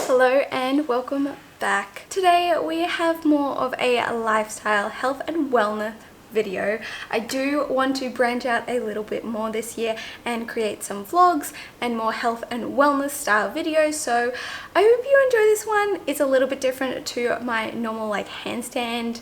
Hello and welcome back. Today we have more of a lifestyle, health and wellness video. I do want to branch out a little bit more this year and create some vlogs and more health and wellness style videos, so I hope you enjoy this one. It's a little bit different to my normal handstand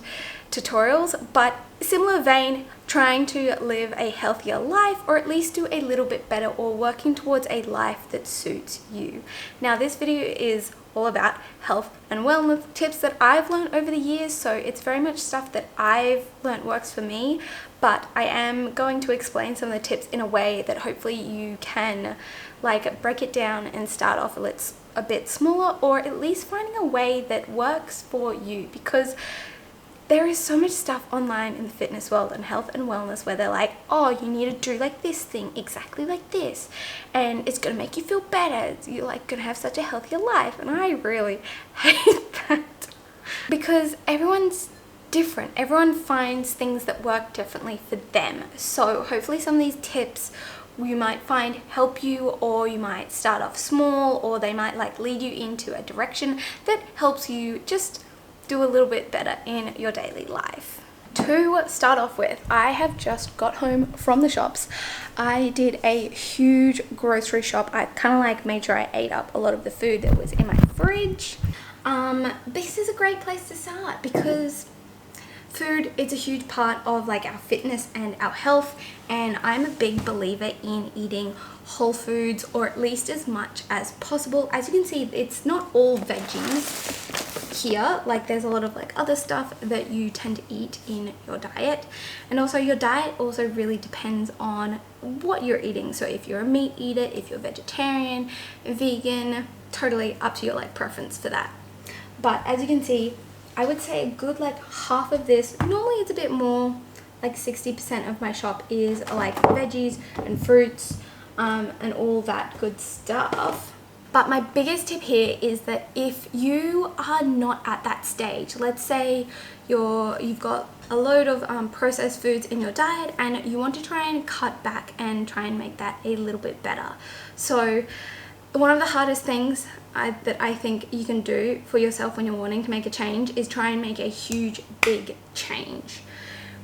tutorials, but similar vein, trying to live a healthier life, or at least do a little bit better, or working towards a life that suits you. Now this video is all about health and wellness tips that I've learned over the years, so it's very much stuff that I've learned works for me, but I am going to explain some of the tips in a way that hopefully you can break it down and start off a bit smaller, or at least finding a way that works for you, because there is so much stuff online in the fitness world and health and wellness where they're like, oh, you need to do this thing exactly like this, and it's going to make you feel better. You're going to have such a healthier life. And I really hate that, because everyone's different. Everyone finds things that work differently for them. So hopefully some of these tips you might find help you, or you might start off small, or they might lead you into a direction that helps you just do a little bit better in your daily life. To start off with, I have just got home from the shops. I did a huge grocery shop. I kind of made sure I ate up a lot of the food that was in my fridge. This is a great place to start because food is a huge part of our fitness and our health, and I'm a big believer in eating whole foods, or at least as much as possible. As you can see, it's not all veggies here. There's a lot of other stuff that you tend to eat in your diet, and also your diet also really depends on what you're eating. So if you're a meat eater, if you're vegetarian, vegan, totally up to your preference for that. But as you can see, I would say a good half of this, normally it's a bit more, 60% of my shop is veggies and fruits and all that good stuff. But my biggest tip here is that if you are not at that stage, let's say you've got a load of processed foods in your diet and you want to try and cut back and try and make that a little bit better. So one of the hardest things that I think you can do for yourself when you're wanting to make a change is try and make a huge, big change.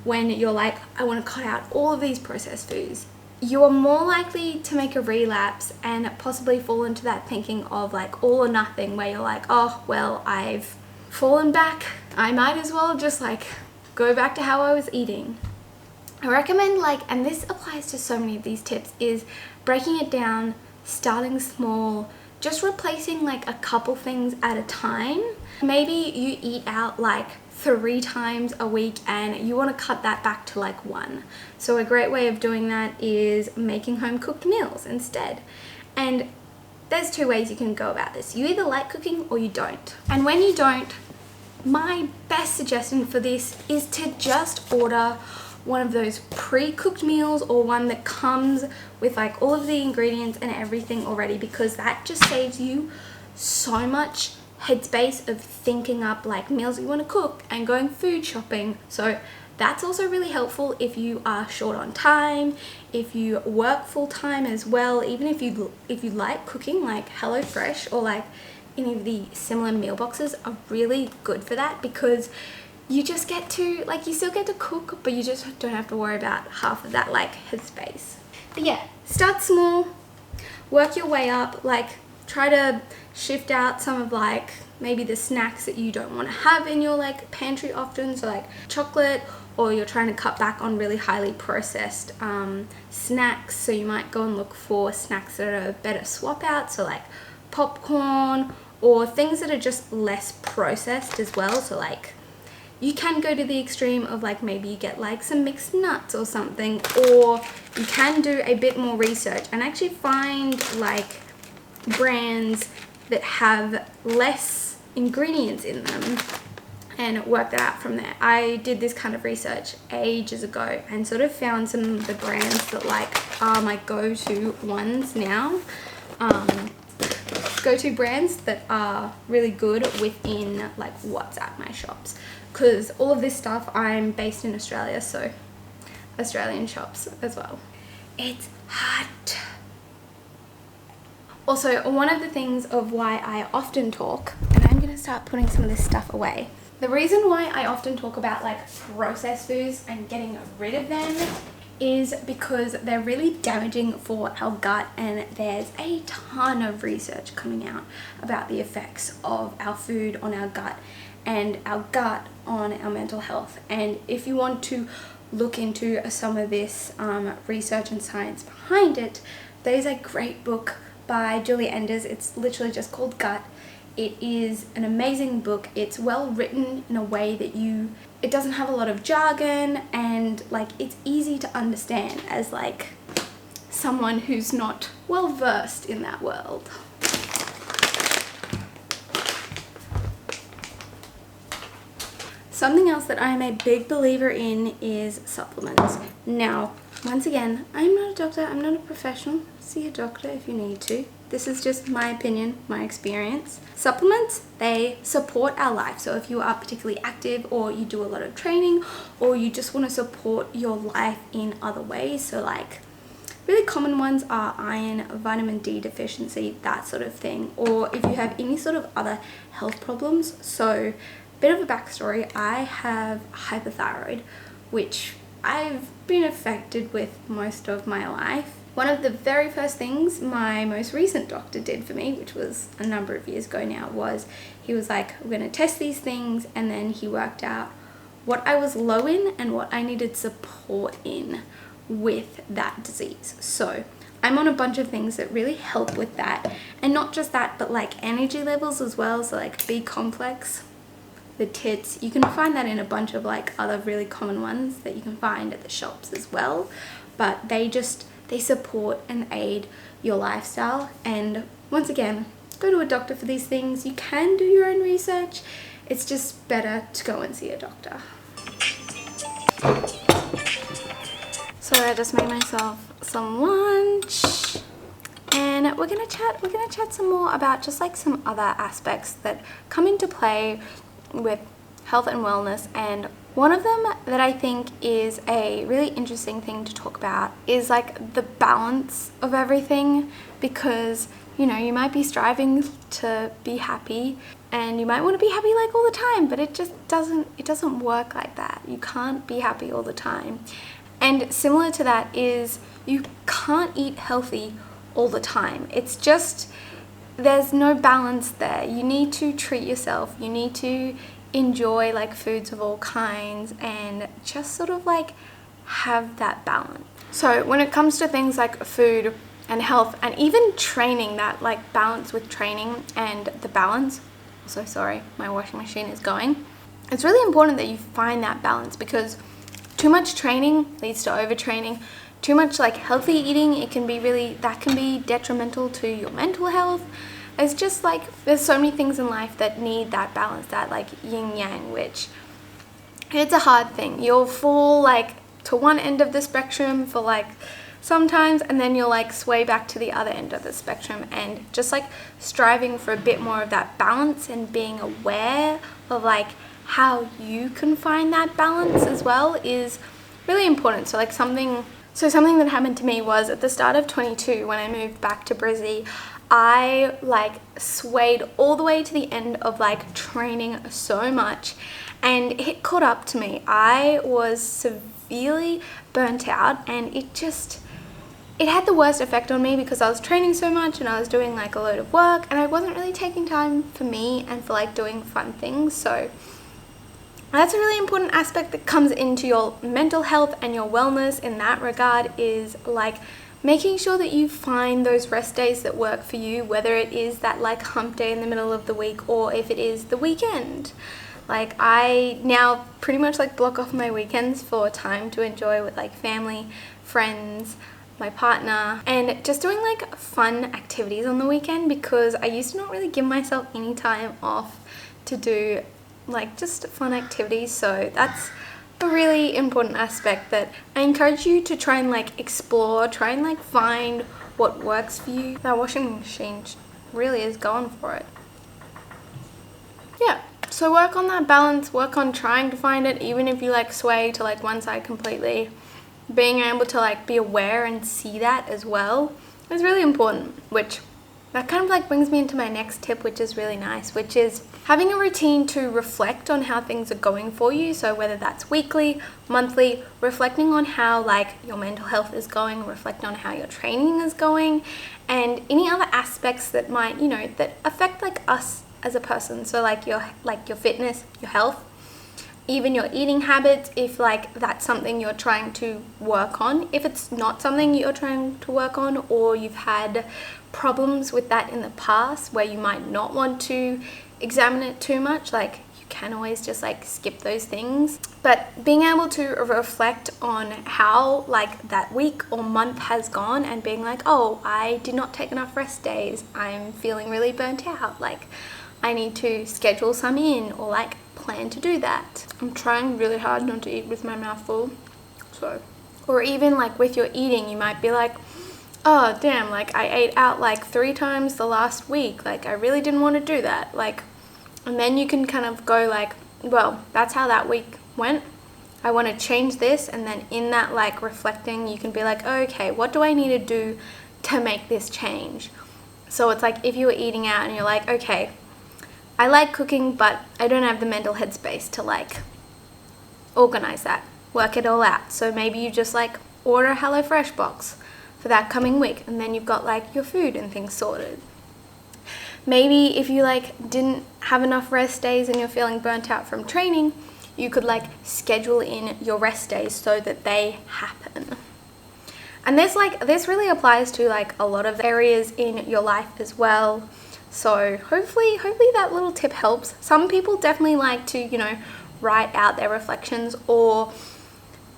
When you're I want to cut out all of these processed foods, you are more likely to make a relapse and possibly fall into that thinking of all or nothing, where you're oh, well, I've fallen back, I might as well just go back to how I was eating. I recommend and this applies to so many of these tips, is breaking it down, starting small, just replacing a couple things at a time. Maybe you eat out 3 times a week and you want to cut that back to 1. So a great way of doing that is making home cooked meals instead. And there's 2 ways you can go about this. You either like cooking or you don't. And when you don't, my best suggestion for this is to just order one of those pre-cooked meals, or one that comes with all of the ingredients and everything already, because that just saves you so much headspace of thinking up meals you want to cook and going food shopping. So that's also really helpful if you are short on time, if you work full time as well. Even if you like cooking, HelloFresh or any of the similar meal boxes are really good for that, because you just get to you still get to cook, but you just don't have to worry about half of that headspace. But yeah, start small, work your way up. Try to shift out some of maybe the snacks that you don't want to have in your pantry often, so chocolate, or you're trying to cut back on really highly processed snacks, so you might go and look for snacks that are better swap out, so popcorn, or things that are just less processed as well. So you can go to the extreme of maybe you get some mixed nuts or something, or you can do a bit more research and actually find brands that have less ingredients in them and work that out from there. I did this kind of research ages ago and sort of found some of the brands that are my go-to ones now. Go-to brands that are really good within what's at my shops, because all of this stuff, I'm based in Australia, so Australian shops as well. It's hot. Also, one of the things of why I often talk, and I'm going to start putting some of this stuff away. The reason why I often talk about like processed foods and getting rid of them is because they're really damaging for our gut, and there's a ton of research coming out about the effects of our food on our gut and our gut on our mental health. And if you want to look into some of this research and science behind it, there's a great book by Julie Enders. It's literally just called Gut. It is an amazing book. It's well written in a way that it doesn't have a lot of jargon, and like it's easy to understand as like someone who's not well versed in that world. Something else that I am a big believer in is supplements. Now, once again, I'm not a doctor, I'm not a professional. See a doctor if you need to. This is just my opinion, my experience. Supplements, they support our life. So if you are particularly active, or you do a lot of training, or you just want to support your life in other ways, so like really common ones are iron, vitamin D deficiency, that sort of thing, or if you have any sort of other health problems. So bit of a backstory, I have hypothyroid, which I've been affected with most of my life. One of the very first things my most recent doctor did for me, which was a number of years ago now, was he was like, we're going to test these things, and then he worked out what I was low in and what I needed support in with that disease. So I'm on a bunch of things that really help with that, and not just that, but like energy levels as well. So like B complex, the tits, you can find that in a bunch of like other really common ones that you can find at the shops as well, but they support and aid your lifestyle. And once again, go to a doctor for these things. You can do your own research, it's just better to go and see a doctor. So I just made myself some lunch, and we're gonna chat some more about just like some other aspects that come into play with health and wellness. And one of them that I think is a really interesting thing to talk about is like the balance of everything, because you know, you might be striving to be happy, and you might want to be happy like all the time, but it just doesn't work like that. You can't be happy all the time. And similar to that is you can't eat healthy all the time. It's just, there's no balance there. You need to treat yourself. You need to enjoy like foods of all kinds and just sort of like have that balance. So when it comes to things like food and health, and even training, that like balance with training and the balance, also sorry, my washing machine is going. It's really important that you find that balance, because too much training leads to overtraining. Too much like healthy eating, that can be detrimental to your mental health. It's just like, there's so many things in life that need that balance, that like yin yang, which it's a hard thing. You'll fall like to one end of the spectrum for like sometimes, and then you'll like sway back to the other end of the spectrum. And just like striving for a bit more of that balance and being aware of like how you can find that balance as well is really important. So like something that happened to me was at the start of 22, when I moved back to Brizzy, I like swayed all the way to the end of like training so much, and it caught up to me. I was severely burnt out, and it had the worst effect on me, because I was training so much and I was doing like a load of work, and I wasn't really taking time for me and for like doing fun things. So that's a really important aspect that comes into your mental health and your wellness in that regard, is like making sure that you find those rest days that work for you, whether it is that like hump day in the middle of the week, or if it is the weekend. Like I now pretty much like block off my weekends for time to enjoy with like family, friends, my partner, and just doing like fun activities on the weekend, because I used to not really give myself any time off to do like just fun activities. So that's a really important aspect that I encourage you to try and like explore, try and like find what works for you. That washing machine really is going for it. Yeah, so work on that balance, work on trying to find it, even if you like sway to like one side completely. Being able to like be aware and see that as well is really important, which That kind of like brings me into my next tip, which is really nice, which is having a routine to reflect on how things are going for you. So whether that's weekly, monthly, reflecting on how like your mental health is going, reflecting on how your training is going, and any other aspects that might, you know, that affect like us as a person. So like your fitness, your health, even your eating habits, if like that's something you're trying to work on. If it's not something you're trying to work on, or you've had problems with that in the past where you might not want to examine it too much, like you can always just like skip those things. But being able to reflect on how like that week or month has gone and being like, oh, I did not take enough rest days, I'm feeling really burnt out, like I need to schedule some in, or like plan to do that. I'm trying really hard not to eat with my mouth full. So, or even like with your eating, you might be like, oh damn, like I ate out like 3 times the last week, like I really didn't want to do that, like, and then you can kind of go like, well, that's how that week went, I want to change this. And then in that like reflecting, you can be like, okay, what do I need to do to make this change? So it's like if you were eating out and you're like, okay, I like cooking, but I don't have the mental headspace to like organize that, work it all out. So maybe you just like order a HelloFresh box for that coming week, and then you've got like your food and things sorted. Maybe if you like didn't have enough rest days and you're feeling burnt out from training, you could like schedule in your rest days so that they happen. And this really applies to like a lot of areas in your life as well. So hopefully that little tip helps. Some people definitely like to, you know, write out their reflections, or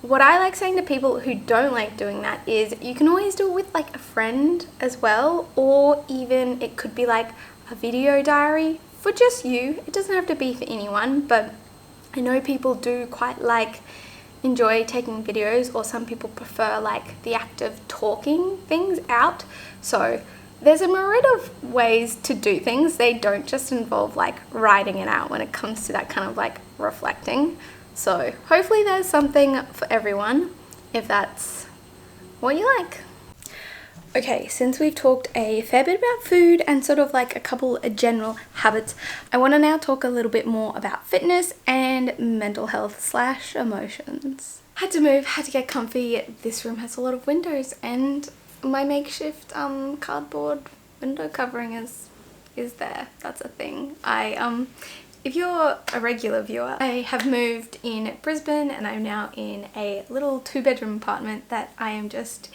what I like saying to people who don't like doing that is you can always do it with like a friend as well, or even it could be like a video diary for just you. It doesn't have to be for anyone, but I know people do quite like enjoy taking videos, or some people prefer like the act of talking things out. So there's a myriad of ways to do things. They don't just involve like writing it out when it comes to that kind of like reflecting. So hopefully there's something for everyone if that's what you like. Okay, since we've talked a fair bit about food and sort of like a couple of general habits, I want to now talk a little bit more about fitness and mental health / emotions. Had to move, had to get comfy. This room has a lot of windows, and my makeshift cardboard window covering is there. That's a thing. If you're a regular viewer, I have moved in Brisbane, and I'm now in a little 2-bedroom apartment that I am just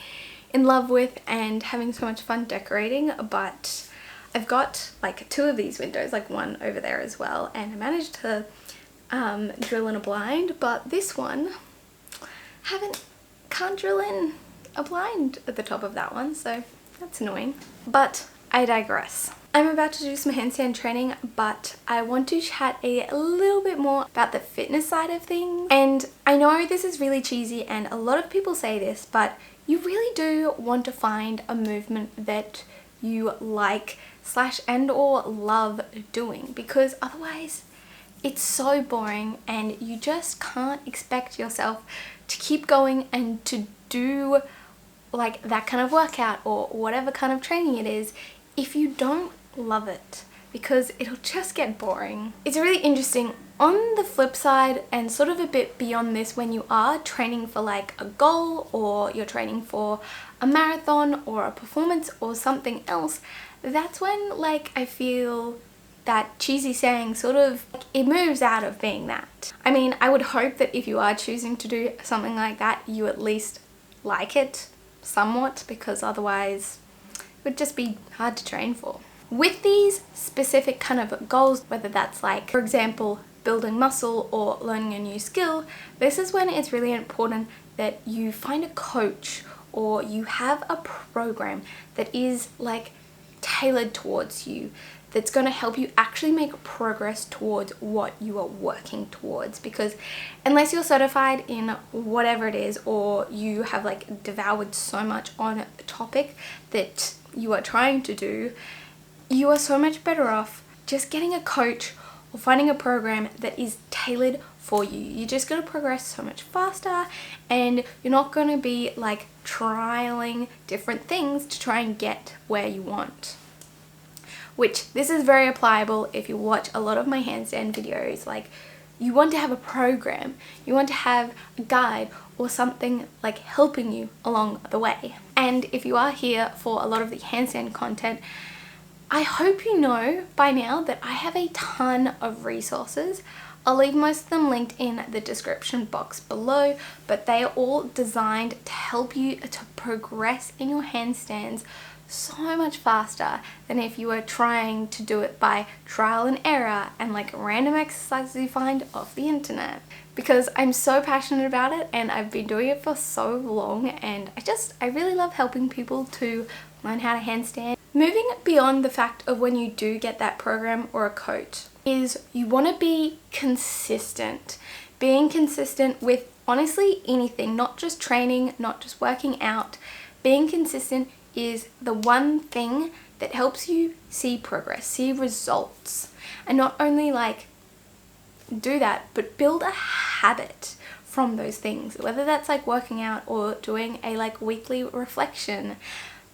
in love with and having so much fun decorating. But I've got like 2 of these windows, like one over there as well, and I managed to drill in a blind, but this one can't drill in a blind at the top of that one, so that's annoying. But I digress. I'm about to do some handstand training, but I want to chat a little bit more about the fitness side of things. And I know this is really cheesy and a lot of people say this, but you really do want to find a movement that you like / and or love doing, because otherwise it's so boring and you just can't expect yourself to keep going and to do like that kind of workout or whatever kind of training it is if you don't love it, because it'll just get boring. It's really interesting on the flip side, and sort of a bit beyond this, when you are training for like a goal, or you're training for a marathon or a performance or something else, that's when like I feel that cheesy saying sort of, it moves out of being that. I mean, I would hope that if you are choosing to do something like that, you at least like it somewhat, because otherwise it would just be hard to train for. With these specific kind of goals, whether that's like, for example, building muscle or learning a new skill, this is when it's really important that you find a coach or you have a program that is like tailored towards you, that's going to help you actually make progress towards what you are working towards. Because unless you're certified in whatever it is, or you have like devoured so much on the topic that you are trying to do, you are so much better off just getting a coach or finding a program that is tailored for you. You're just going to progress so much faster, and you're not going to be like trialing different things to try and get where you want. which this is very applicable if you watch a lot of my handstand videos. Like, you want to have a program, you want to have a guide or something like helping you along the way. And if you are here for a lot of the handstand content, I hope you know by now that I have a ton of resources. I'll leave most of them linked in the description box below, but they are all designed to help you to progress in your handstands so much faster than if you were trying to do it by trial and error and like random exercises you find off the internet. Because I'm so passionate about it and I've been doing it for so long, and I really love helping people to learn how to handstand. Moving beyond the fact of when you do get that program or a coach is you want to be consistent. Being consistent with honestly anything, not just training, not just working out. Being consistent is the one thing that helps you see progress, see results, and not only like do that, but build a habit from those things, whether that's like working out or doing a like weekly reflection.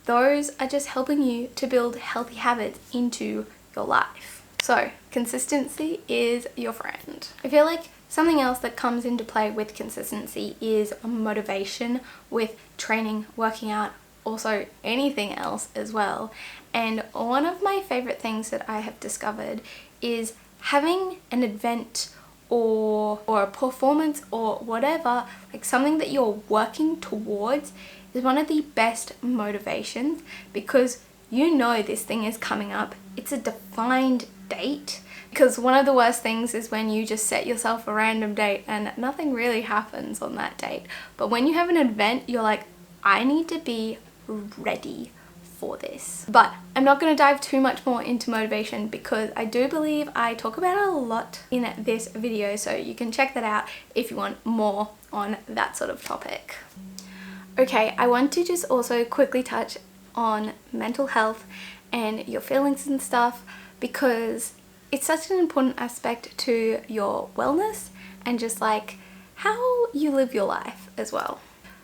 Those are just helping you to build healthy habits into your life. So consistency is your friend. I feel like something else that comes into play with consistency is motivation with training, working out, also anything else as well. And one of my favorite things that I have discovered is having an event or a performance or whatever, like something that you're working towards, is one of the best motivations, because you know this thing is coming up. It's a defined date. Because one of the worst things is when you just set yourself a random date and nothing really happens on that date. But when you have an event, you're like, I need to be ready for this. But I'm not going to dive too much more into motivation because I do believe I talk about it a lot in this video, so you can check that out if you want more on that sort of topic. Okay, I want to just also quickly touch on mental health and your feelings and stuff, because it's such an important aspect to your wellness and just like how you live your life as well.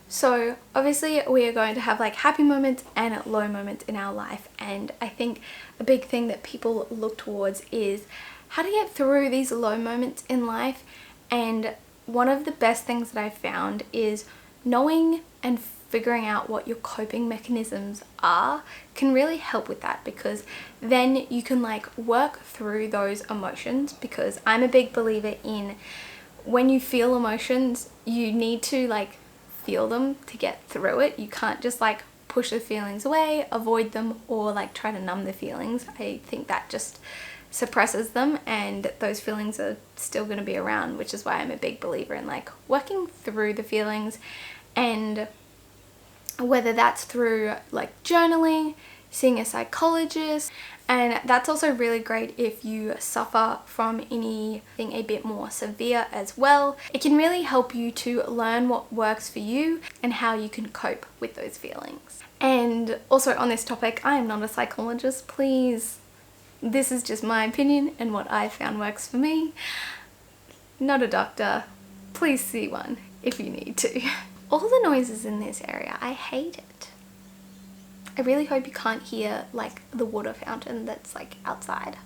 So obviously we are going to have like happy moments and low moments in our life, and I think a big thing that people look towards is how to get through these low moments in life. And one of the best things that I've found is knowing and figuring out what your coping mechanisms are can really help with that, because then you can like work through those emotions. Because I'm a big believer in when you feel emotions, you need to like feel them to get through it. You can't just like push the feelings away, avoid them, or like try to numb the feelings. I think that just suppresses them and those feelings are still going to be around, which is why I'm a big believer in like working through the feelings. And whether that's through like journaling, seeing a psychologist, and that's also really great if you suffer from anything a bit more severe as well. It can really help you to learn what works for you and how you can cope with those feelings. And also on this topic, I am not a psychologist, please. This is just my opinion and what I found works for me. Not a doctor. Please see one if you need to. All the noises in this area, I hate it. I really hope you can't hear like the water fountain that's like outside.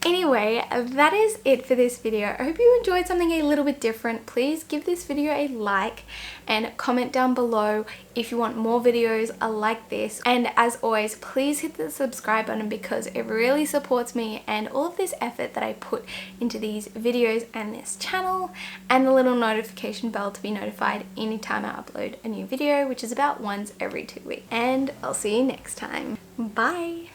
Anyway, that is it for this video. I hope you enjoyed something a little bit different. Please give this video a like and comment down below if you want more videos like this. And as always, please hit the subscribe button because it really supports me and all of this effort that I put into these videos and this channel, and the little notification bell to be notified anytime I upload a new video, which is about once every 2 weeks. And I'll see you next time. Bye!